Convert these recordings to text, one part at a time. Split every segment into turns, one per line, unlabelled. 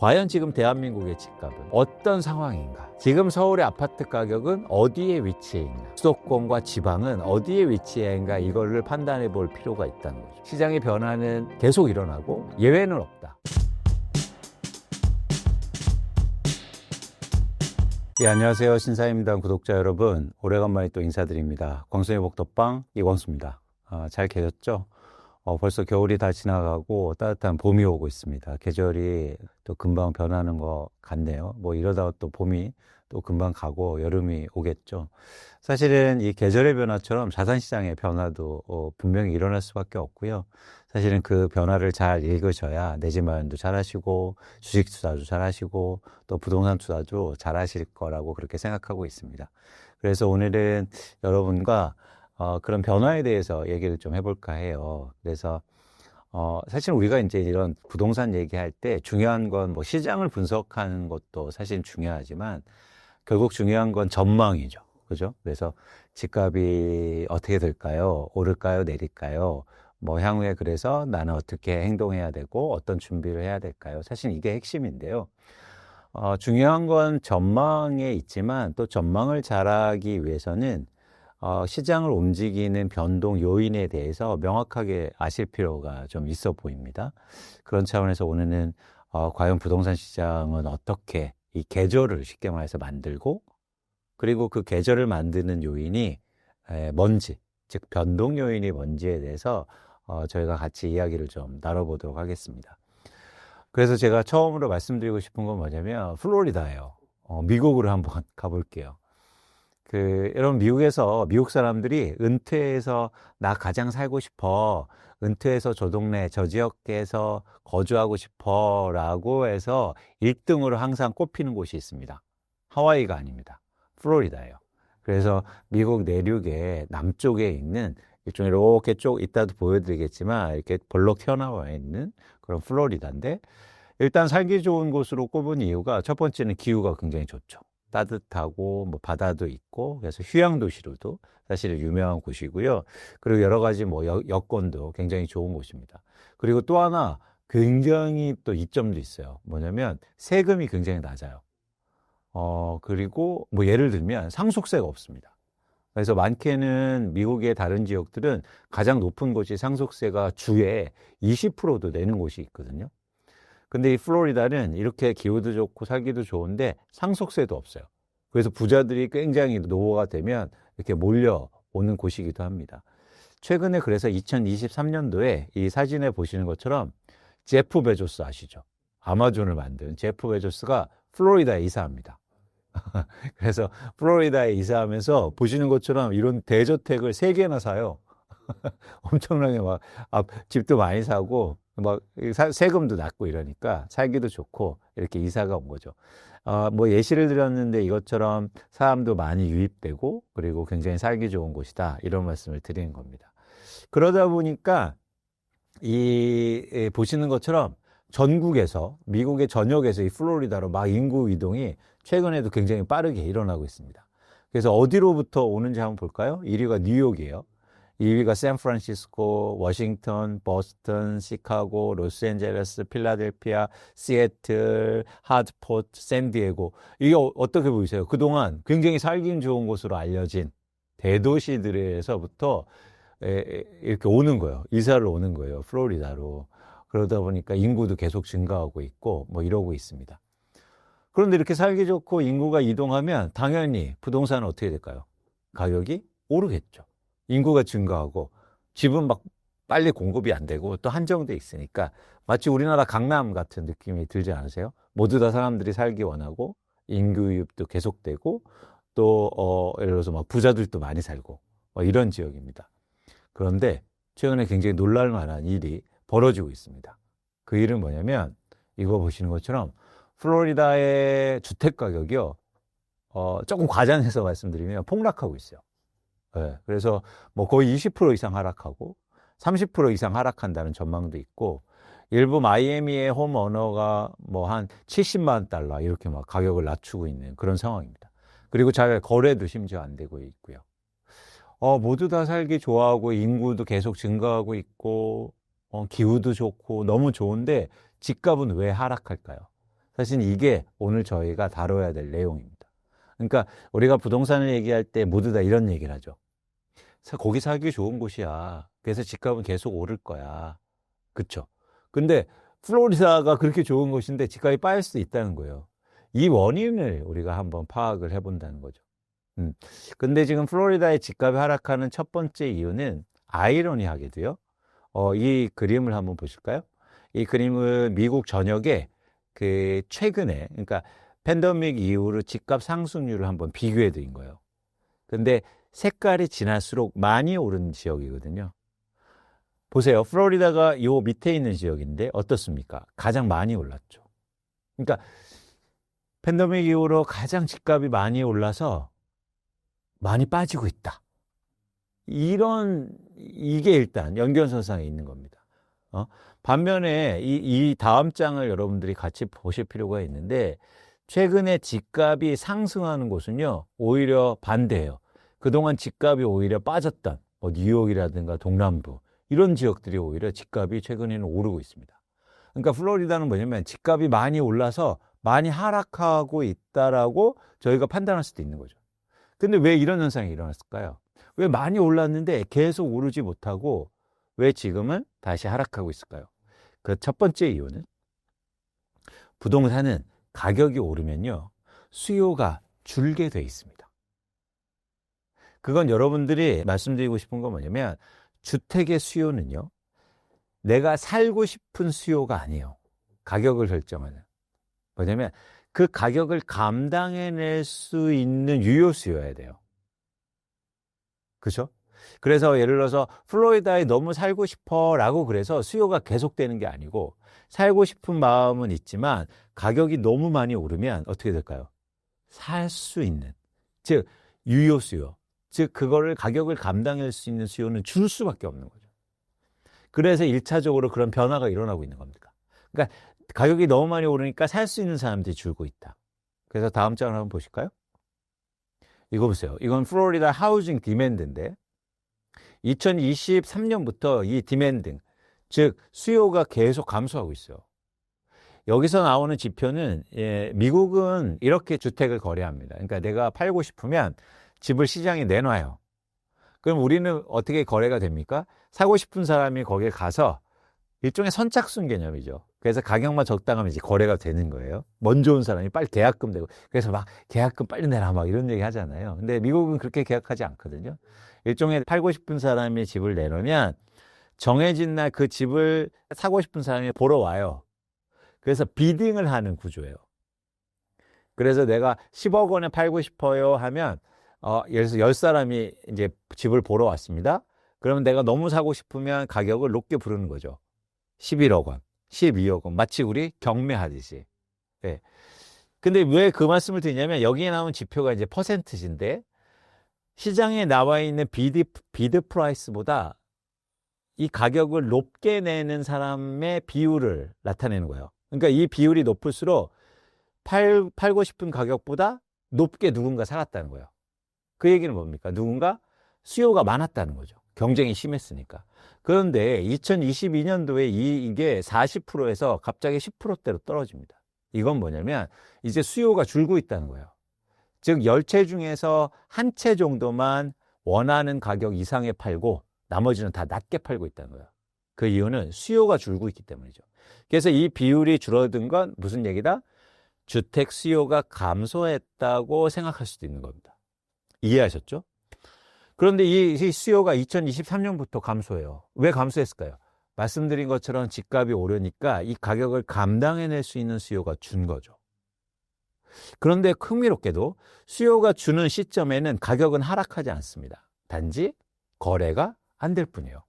과연 지금 대한민국의 집값은 어떤 상황인가? 지금 서울의 아파트 가격은 어디에 위치해 있나? 수도권과 지방은 어디에 위치해 있는가? 이거를 판단해 볼 필요가 있다는 거죠. 시장의 변화는 계속 일어나고 예외는 없다. 예, 안녕하세요. 신사임당 구독자 여러분. 오래간만에 또 인사드립니다. 광수의 복덕방 이광수입니다. 잘 계셨죠? 벌써 겨울이 다 지나가고 따뜻한 봄이 오고 있습니다. 계절이 또 금방 변하는 것 같네요. 뭐 이러다가 또 봄이 또 금방 가고 여름이 오겠죠. 사실은 이 계절의 변화처럼 자산시장의 변화도 분명히 일어날 수밖에 없고요. 사실은 그 변화를 잘 읽으셔야 내 집 마련도 잘 하시고 주식 투자도 잘 하시고 또 부동산 투자도 잘 하실 거라고 그렇게 생각하고 있습니다. 그래서 오늘은 여러분과 그런 변화에 대해서 얘기를 좀 해볼까 해요. 그래서 사실 우리가 이제 이런 부동산 얘기할 때 중요한 건 뭐 시장을 분석하는 것도 사실 중요하지만 결국 중요한 건 전망이죠. 그죠? 그래서 집값이 어떻게 될까요? 오를까요? 내릴까요? 뭐 향후에 그래서 나는 어떻게 행동해야 되고 어떤 준비를 해야 될까요? 사실 이게 핵심인데요. 중요한 건 전망에 있지만 또 전망을 잘하기 위해서는 시장을 움직이는 변동 요인에 대해서 명확하게 아실 필요가 좀 있어 보입니다. 그런 차원에서 오늘은 과연 부동산 시장은 어떻게 이 계절을 쉽게 말해서 만들고 그리고 그 계절을 만드는 요인이 뭔지, 즉 변동 요인이 뭔지에 대해서 저희가 같이 이야기를 좀 나눠보도록 하겠습니다. 그래서 제가 처음으로 말씀드리고 싶은 건 뭐냐면 플로리다예요. 미국으로 한번 가볼게요. 여러분, 미국 사람들이 은퇴해서 나 가장 살고 싶어. 은퇴해서 저 동네, 저 지역에서 거주하고 싶어. 라고 해서 1등으로 항상 꼽히는 곳이 있습니다. 하와이가 아닙니다. 플로리다예요. 그래서 미국 내륙의 남쪽에 있는 일종의 이렇게 쭉 이따도 보여드리겠지만 이렇게 볼록 튀어나와 있는 그런 플로리다인데 일단 살기 좋은 곳으로 꼽은 이유가 첫 번째는 기후가 굉장히 좋죠. 따뜻하고 뭐 바다도 있고 그래서 휴양 도시로도 사실 유명한 곳이고요. 그리고 여러 가지 뭐 여건도 굉장히 좋은 곳입니다. 그리고 또 하나 굉장히 또 이점도 있어요. 뭐냐면 세금이 굉장히 낮아요. 그리고 뭐 예를 들면 상속세가 없습니다. 그래서 많게는 미국의 다른 지역들은 가장 높은 곳이 상속세가 주에 20%도 내는 곳이 있거든요. 근데 이 플로리다는 이렇게 기후도 좋고 살기도 좋은데 상속세도 없어요. 그래서 부자들이 굉장히 노후가 되면 이렇게 몰려오는 곳이기도 합니다. 최근에 그래서 2023년도에 이 사진에 보시는 것처럼 제프 베조스 아시죠? 아마존을 만든 제프 베조스가 플로리다에 이사합니다. 그래서 플로리다에 이사하면서 보시는 것처럼 이런 대저택을 3개나 사요. 엄청나게 집도 많이 사고 세금도 낮고 이러니까 살기도 좋고 이렇게 이사가 온 거죠. 뭐 예시를 드렸는데 이것처럼 사람도 많이 유입되고 그리고 굉장히 살기 좋은 곳이다 이런 말씀을 드리는 겁니다. 그러다 보니까 보시는 것처럼 전국에서 미국의 전역에서 이 플로리다로 막 인구 이동이 최근에도 굉장히 빠르게 일어나고 있습니다. 그래서 어디로부터 오는지 한번 볼까요? 1위가 뉴욕이에요. 2위가 샌프란시스코, 워싱턴, 버스턴, 시카고, 로스앤젤레스, 필라델피아, 시애틀, 하드포트, 샌디에고. 이게 어떻게 보이세요? 그동안 굉장히 살기 좋은 곳으로 알려진 대도시들에서부터 이렇게 오는 거예요. 이사를 오는 거예요. 플로리다로. 그러다 보니까 인구도 계속 증가하고 있고 뭐 이러고 있습니다. 그런데 이렇게 살기 좋고 인구가 이동하면 당연히 부동산은 어떻게 될까요? 가격이 오르겠죠. 인구가 증가하고 집은 막 빨리 공급이 안 되고 또 한정돼 있으니까 마치 우리나라 강남 같은 느낌이 들지 않으세요? 모두 다 사람들이 살기 원하고 인구 유입도 계속되고 또 예를 들어서 막 부자들도 많이 살고 이런 지역입니다. 그런데 최근에 굉장히 놀랄 만한 일이 벌어지고 있습니다. 그 일은 뭐냐면 이거 보시는 것처럼 플로리다의 주택 가격이요. 조금 과장해서 말씀드리면 폭락하고 있어요. 네, 그래서 뭐 거의 20% 이상 하락하고 30% 이상 하락한다는 전망도 있고 일부 마이애미의 홈오너가 뭐 한 70만 달러 이렇게 막 가격을 낮추고 있는 그런 상황입니다. 그리고 잘 거래도 심지어 안 되고 있고요. 모두 다 살기 좋아하고 인구도 계속 증가하고 있고 기후도 좋고 너무 좋은데 집값은 왜 하락할까요? 사실 이게 오늘 저희가 다뤄야 될 내용입니다. 그러니까 우리가 부동산을 얘기할 때 모두 다 이런 얘기를 하죠. 거기 살기 좋은 곳이야. 그래서 집값은 계속 오를 거야. 그쵸? 근데 플로리다가 그렇게 좋은 곳인데 집값이 빠질 수도 있다는 거예요. 이 원인을 우리가 한번 파악을 해본다는 거죠. 근데 지금 플로리다의 집값이 하락하는 첫 번째 이유는 아이러니하게도요. 이 그림을 한번 보실까요? 이 그림은 미국 전역에 그 최근에, 그러니까 팬데믹 이후로 집값 상승률을 한번 비교해 드린 거예요. 근데 색깔이 진할수록 많이 오른 지역이거든요. 보세요. 플로리다가 요 밑에 있는 지역인데 어떻습니까? 가장 많이 올랐죠. 그러니까 팬데믹 이후로 가장 집값이 많이 올라서 많이 빠지고 있다. 이게 일단 연결선상에 있는 겁니다. 반면에 이 다음 장을 여러분들이 같이 보실 필요가 있는데, 최근에 집값이 상승하는 곳은요, 오히려 반대예요. 그동안 집값이 오히려 빠졌던 뉴욕이라든가 동남부 이런 지역들이 오히려 집값이 최근에는 오르고 있습니다. 그러니까 플로리다는 뭐냐면 집값이 많이 올라서 많이 하락하고 있다라고 저희가 판단할 수도 있는 거죠. 근데 왜 이런 현상이 일어났을까요? 왜 많이 올랐는데 계속 오르지 못하고 왜 지금은 다시 하락하고 있을까요? 그 첫 번째 이유는 부동산은 가격이 오르면요, 수요가 줄게 돼 있습니다. 그건 여러분들이 말씀드리고 싶은 건 뭐냐면, 주택의 수요는요, 내가 살고 싶은 수요가 아니에요. 가격을 결정하는. 뭐냐면 그 가격을 감당해낼 수 있는 유효 수요여야 돼요. 그렇죠? 그래서 예를 들어서 플로리다에 너무 살고 싶어라고 그래서 수요가 계속되는 게 아니고, 살고 싶은 마음은 있지만 가격이 너무 많이 오르면 어떻게 될까요? 살 수 있는, 즉 유효 수요, 즉 그거를 가격을 감당할 수 있는 수요는 줄 수밖에 없는 거죠. 그래서 1차적으로 그런 변화가 일어나고 있는 겁니다. 그러니까 가격이 너무 많이 오르니까 살 수 있는 사람들이 줄고 있다. 그래서 다음 장을 한번 보실까요? 이거 보세요. 이건 플로리다 하우징 디맨드인데, 2023년부터 이 디맨드, 즉 수요가 계속 감소하고 있어요. 여기서 나오는 지표는, 미국은 이렇게 주택을 거래합니다. 그러니까 내가 팔고 싶으면 집을 시장에 내놔요. 그럼 우리는 어떻게 거래가 됩니까? 사고 싶은 사람이 거기에 가서, 일종의 선착순 개념이죠. 그래서 가격만 적당하면 이제 거래가 되는 거예요. 먼저 온 사람이 빨리 계약금 내고, 그래서 막 계약금 빨리 내라 막 이런 얘기 하잖아요. 근데 미국은 그렇게 계약하지 않거든요. 일종의 팔고 싶은 사람이 집을 내놓으면 정해진 날 그 집을 사고 싶은 사람이 보러 와요. 그래서 비딩을 하는 구조예요. 그래서 내가 10억 원에 팔고 싶어요 하면, 예를 들어서 10사람이 이제 집을 보러 왔습니다. 그러면 내가 너무 사고 싶으면 가격을 높게 부르는 거죠. 11억 원, 12억 원. 마치 우리 경매하듯이. 예. 근데 왜 그 말씀을 드리냐면, 여기에 나온 지표가 이제 퍼센트지인데, 시장에 나와 있는 비드 프라이스보다 이 가격을 높게 내는 사람의 비율을 나타내는 거예요. 그러니까 이 비율이 높을수록 팔고 싶은 가격보다 높게 누군가 살았다는 거예요. 그 얘기는 뭡니까? 누군가 수요가 많았다는 거죠. 경쟁이 심했으니까. 그런데 2022년도에 이게 40%에서 갑자기 10%대로 떨어집니다. 이건 뭐냐면 이제 수요가 줄고 있다는 거예요. 즉 10채 중에서 한 채 정도만 원하는 가격 이상에 팔고 나머지는 다 낮게 팔고 있다는 거예요. 그 이유는 수요가 줄고 있기 때문이죠. 그래서 이 비율이 줄어든 건 무슨 얘기다? 주택 수요가 감소했다고 생각할 수도 있는 겁니다. 이해하셨죠? 그런데 이 수요가 2023년부터 감소해요. 왜 감소했을까요? 말씀드린 것처럼 집값이 오르니까 이 가격을 감당해낼 수 있는 수요가 준 거죠. 그런데 흥미롭게도 수요가 주는 시점에는 가격은 하락하지 않습니다. 단지 거래가 안 될 뿐이에요.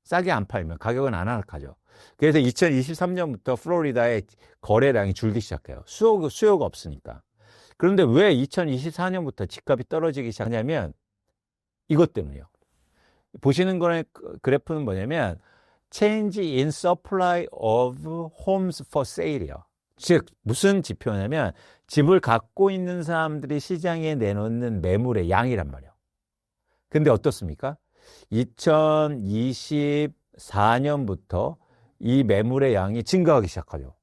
싸게 안 팔면 가격은 안 하락하죠. 그래서 2023년부터 플로리다의 거래량이 줄기 시작해요. 수요가 없으니까. 그런데 왜 2024년부터 집값이 떨어지기 시작하냐면 이것 때문이에요. 보시는 거는 그래프는 뭐냐면 Change in Supply of Homes for Sale이요. 즉 무슨 지표냐면 집을 갖고 있는 사람들이 시장에 내놓는 매물의 양이란 말이에요. 근데 어떻습니까? 2024년부터 이 매물의 양이 증가하기 시작하죠.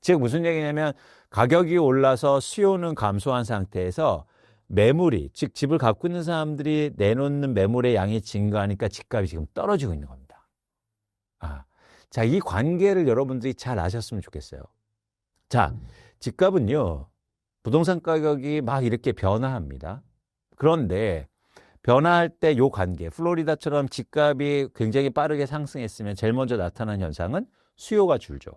즉 무슨 얘기냐면 가격이 올라서 수요는 감소한 상태에서 매물이, 즉 집을 갖고 있는 사람들이 내놓는 매물의 양이 증가하니까 집값이 지금 떨어지고 있는 겁니다. 자, 이 관계를 여러분들이 잘 아셨으면 좋겠어요. 자, 집값은요, 부동산 가격이 막 이렇게 변화합니다. 그런데 변화할 때 이 관계, 플로리다처럼 집값이 굉장히 빠르게 상승했으면 제일 먼저 나타난 현상은 수요가 줄죠.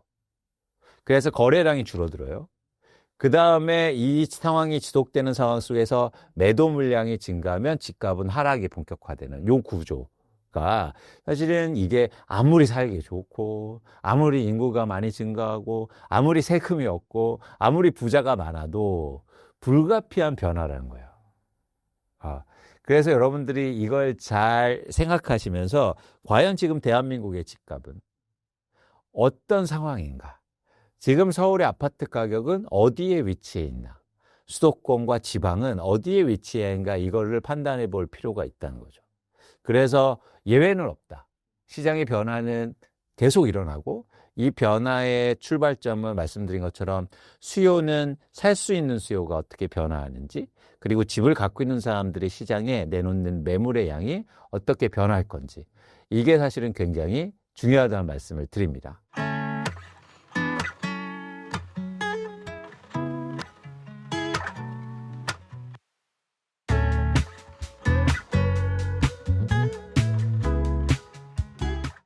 그래서 거래량이 줄어들어요. 그 다음에 이 상황이 지속되는 상황 속에서 매도 물량이 증가하면 집값은 하락이 본격화되는 요 구조가 사실은 이게 아무리 살기 좋고 아무리 인구가 많이 증가하고 아무리 세금이 없고 아무리 부자가 많아도 불가피한 변화라는 거예요. 그래서 여러분들이 이걸 잘 생각하시면서 과연 지금 대한민국의 집값은 어떤 상황인가? 지금 서울의 아파트 가격은 어디에 위치해 있나? 수도권과 지방은 어디에 위치해 있는가? 이거를 판단해 볼 필요가 있다는 거죠. 그래서 예외는 없다. 시장의 변화는 계속 일어나고 이 변화의 출발점은 말씀드린 것처럼 수요는 살 수 있는 수요가 어떻게 변화하는지, 그리고 집을 갖고 있는 사람들이 시장에 내놓는 매물의 양이 어떻게 변화할 건지, 이게 사실은 굉장히 중요하다는 말씀을 드립니다.